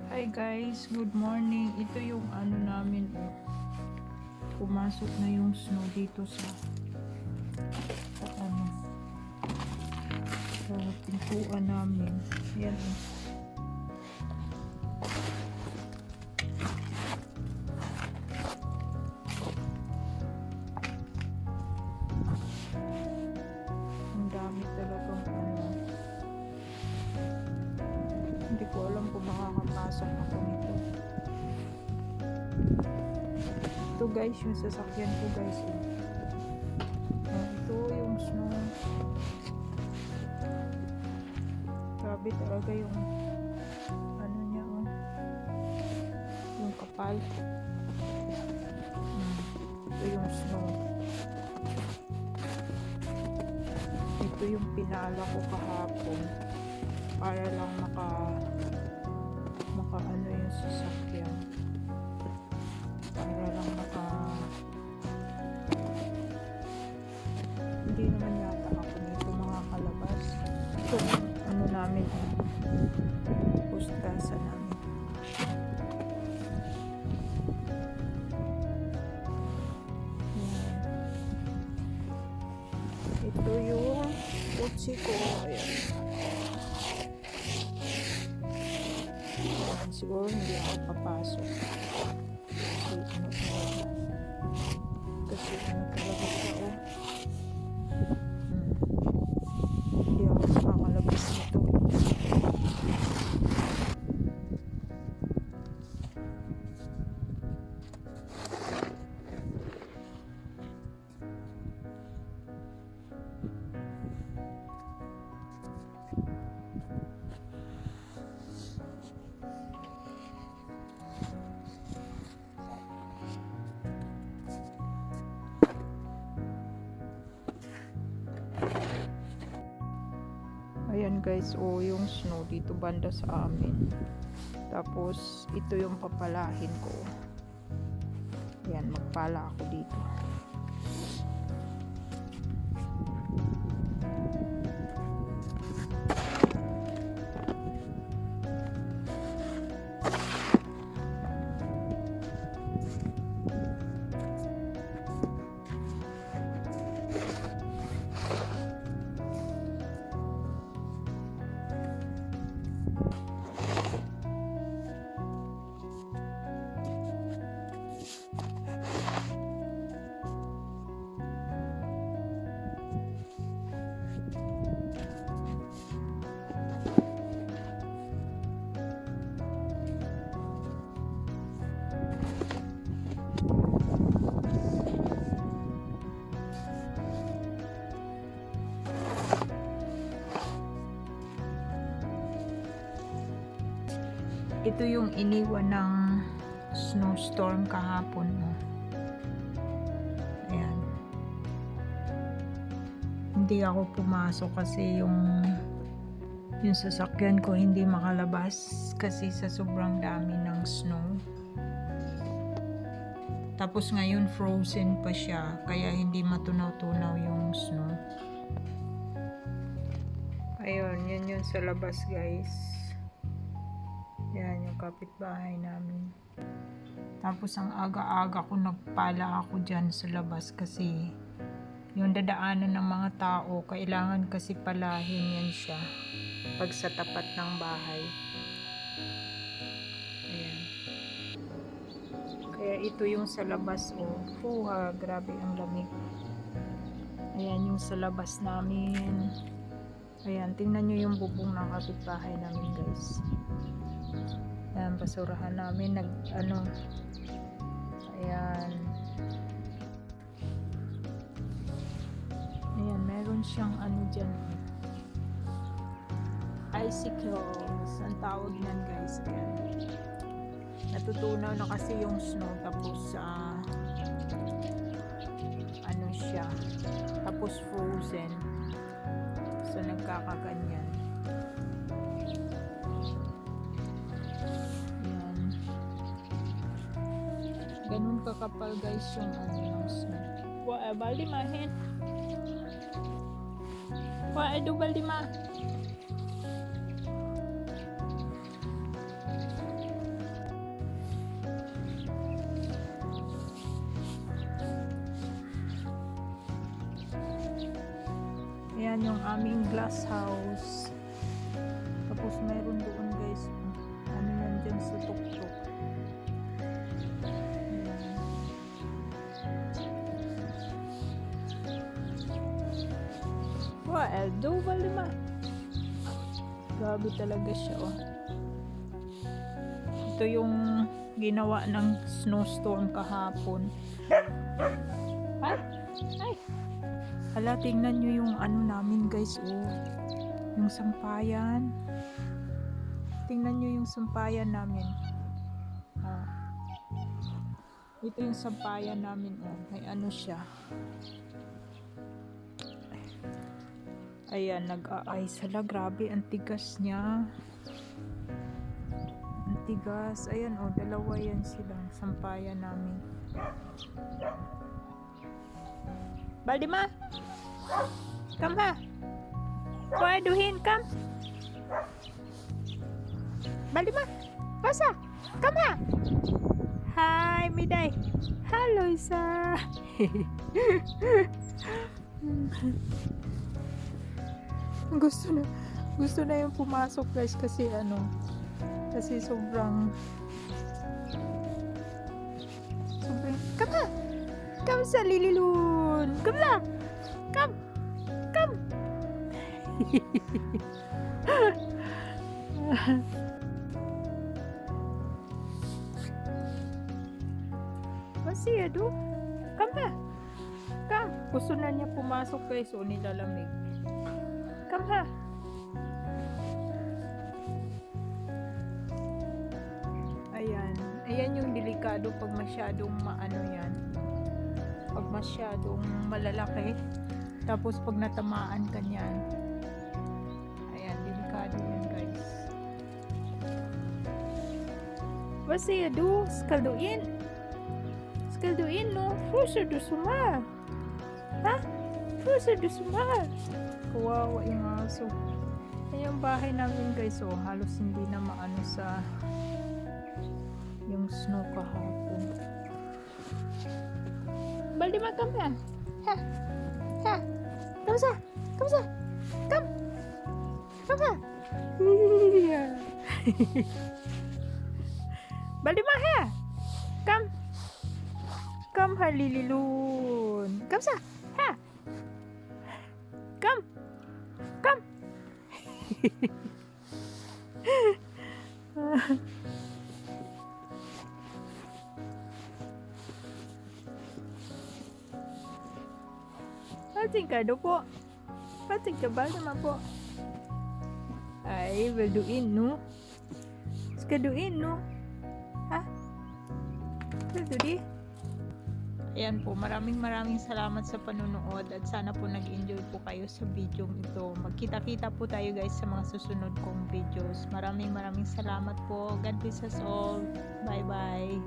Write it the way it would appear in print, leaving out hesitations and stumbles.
Hi guys, good morning. Ito yung ano namin, pumasok na yung snow dito sa ano, sa pintuan namin. Ayan oh. Ang dami talagang ano. Hindi ko alam kung makakapasok ako nito. Ito guys, yung sasakyan ko guys. Ito yung snow. Grabe talaga yung ano niya oh. Yung kapal. Ito yung snow. Ito yung pinala ko kahapon para lang maka ano yung sasakyan. Para lang hindi naman yata ako nito mga kalabas. Ito ano namin pustasa namin. Ito yung kotse ko. Ayan. Siguro hindi ako papasok. Kasi ano talaga siya oh. Hindi ako makakalabas nito. Ayan guys, oh yung snow dito banda sa amin. Tapos ito yung papalahin ko. Ayan, magpala ako dito. Ito yung iniwan ng snowstorm kahapon mo. Ayan. Hindi ako pumasok kasi yung sasakyan ko hindi makalabas kasi sa sobrang dami ng snow. Tapos ngayon frozen pa siya kaya hindi matunaw-tunaw yung snow. Ayun, yun yun sa labas guys. Yan yung kapitbahay namin. Tapos ang aga-aga ko nagpala ako dyan sa labas kasi yung dadaanan ng mga tao kailangan kasi palahin yan siya pag sa tapat ng bahay. Ayan. Kaya ito yung sa labas oh. Puha, grabe ang lamig. Ayan yung sa labas namin. Ayan, tingnan nyo yung bubong ng kapitbahay namin guys. Ayan, basurahan namin ayan. Ayan, meron siyang dyan. Icicles, ang tawag nan guys. Ayan. Natutunaw na kasi yung snow tapos siya. Tapos frozen. So nagkakaganyan. Ganun kakapal guys yung yung snow. Bali mahin. Edo bali ma. Ayan yung aming glass house. Tapos mayroon doon guys. Ano yan dyan sa tuktok. Ayan. Wow, Eldo, Valima. Grabe talaga siya, oh. Ito yung ginawa ng snowstorm kahapon. Ay! Ay! Hala, tingnan nyo yung ano namin guys, oh. Yung sampayan. Tingnan nyo yung sampayan namin. Ah. Ito yung sampayan namin, oh. May ano siya. Ayan, nag-a-ice. Hala, grabe, ang tigas niya. Ang tigas. Ayan, oh, dalawa yan silang sampayan namin. Baldima! Come ha! What are you doing? Come! Baldima! Pasa! Come ha! Hi, Miday! Hello, Isa! Gusto na yung pumasok guys kasi sobrang come na! Come sa Lililun! Come na! Come! Come! Masih aduh. Come na! Come! Gusto na niya pumasok guys o nilalamig. Come ha! Ayan. Ayan yung delikado pag masyadong maano yan. Pag masyadong malalaki. Tapos pag natamaan ka niyan. Ayan, delikado yan guys. Vad säger du? Ska du in? Ska du in nu? Fryser du så här? Ha? Fryser du så här? Kawawa yung aso. Ayan yung bahay namin guys, oh, halos hindi na maano sa yung snow kahapon. Baldima, come here. Ha? Ha? Come sa? Come sa? Come! Come here. Yeah. Baldima, here. Come. Come, Halililun. Come sa? Ha? Come. Come. Pating ka do po. Pating ka ba naman po? Ay, walduin no? Skaduin no? Ha? Walduin? Ayan po, maraming salamat sa panunood at sana po nag-enjoy po kayo sa video ito. Magkita-kita po tayo guys sa mga susunod kong videos. Maraming salamat po. God bless us all. Bye bye.